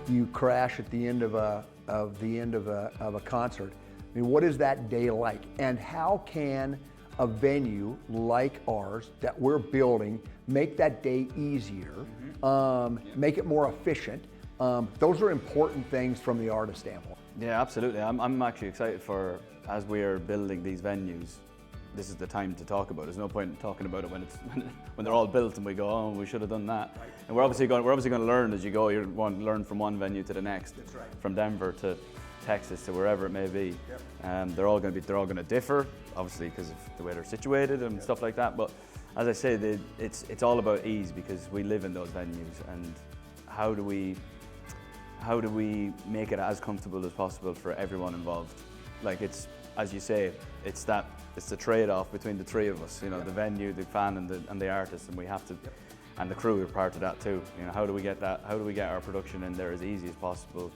you crash at the end of a concert. I mean, what is that day like? And how can a venue like ours that we're building make that day easier, make it more efficient? Those are important things from the artist standpoint. Yeah, absolutely. I'm actually excited for, as we are building these venues, this is the time to talk about it. There's no point in talking about it when it's when they're all built and we go, oh, we should have done that. Right. And we're obviously going to learn as you go. You're going to learn from one venue to the next. That's right. From Denver to Texas to wherever it may be. Yep. They're all going to differ, obviously, because of the way they're situated and stuff like that. But as I say, it's all about ease, because we live in those venues, and how do we make it as comfortable as possible for everyone involved? Like, it's, as you say, it's the trade-off between the three of us. You know, the venue, the fan, and the artist, and we have to, and the crew are part of that too. You know, how do we get our production in there as easy as possible,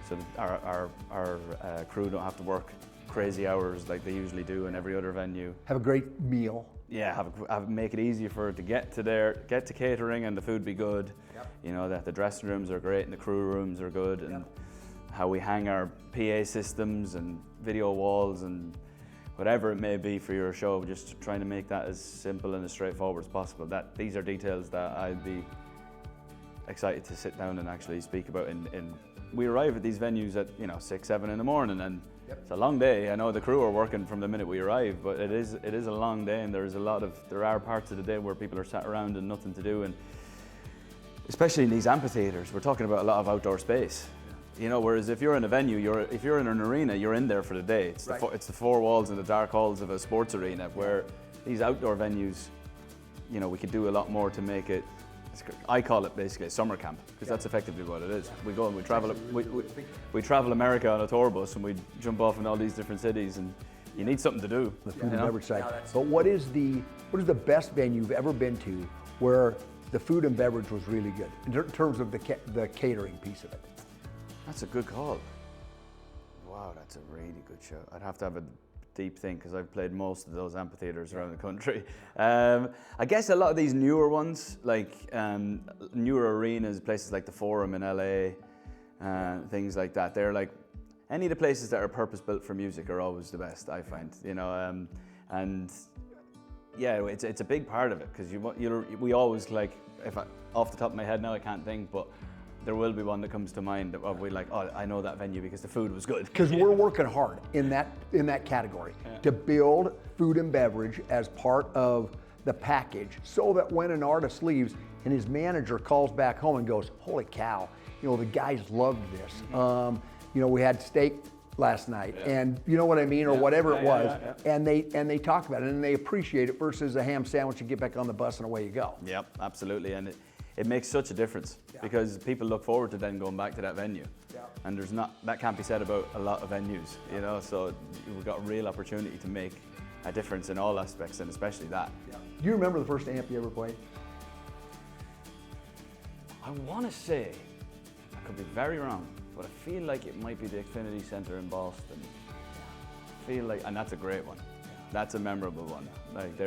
so that our crew don't have to work crazy hours like they usually do in every other venue. Have a great meal. Yeah, make it easier for it to get to catering, and the food be good. Yep. You know, that the dressing rooms are great and the crew rooms are good, and how we hang our PA systems and video walls and whatever it may be for your show, just trying to make that as simple and as straightforward as possible. These are details that I'd be excited to sit down and actually speak about. We arrive at these venues at 6, 7 in the morning, and it's a long day. I know the crew are working from the minute we arrive, but it is a long day, and there are parts of the day where people are sat around and nothing to do, and especially in these amphitheaters, we're talking about a lot of outdoor space. You know, whereas if you're in a venue, if you're in an arena, you're in there for the day. It's the four walls and the dark halls of a sports arena. Where these outdoor venues, we could do a lot more to make it. I call it basically a summer camp, because that's effectively what it is. We go and we travel. We travel America on a tour bus, and we jump off in all these different cities, and you need something to do. The food and beverage side. But what is the best venue you've ever been to where the food and beverage was really good in terms of the catering piece of it? That's a good call. Wow, that's a really good show. I'd have to have a deep think, because I've played most of those amphitheaters around the country. I guess a lot of these newer ones, like newer arenas, places like the Forum in LA, things like that. They're like, any of the places that are purpose built for music are always the best, I find. And yeah, it's a big part of it, because we always, like, off the top of my head now I can't think, but there will be one that comes to mind of I know that venue because the food was good. Because we're working hard in that category to build food and beverage as part of the package, so that when an artist leaves and his manager calls back home and goes, holy cow, the guys loved this. We had steak last night, and you know what I mean, or whatever it was, and they talk about it and they appreciate it, versus a ham sandwich and get back on the bus and away you go. Yep, absolutely. And it makes such a difference, because people look forward to then going back to that venue. And that can't be said about a lot of venues, so we've got a real opportunity to make a difference in all aspects, and especially that. Do you remember the first amp you ever played? I want to say, I could be very wrong, but I feel like it might be the Xfinity Center in Boston. And that's a great one. That's a memorable one. Like,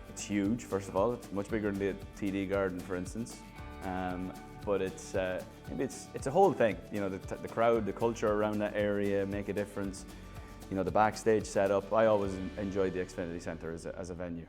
it's huge, first of all. It's much bigger than the TD Garden, for instance. But it's a whole thing. The crowd, the culture around that area make a difference. The backstage setup. I always enjoyed the Xfinity Center as a venue.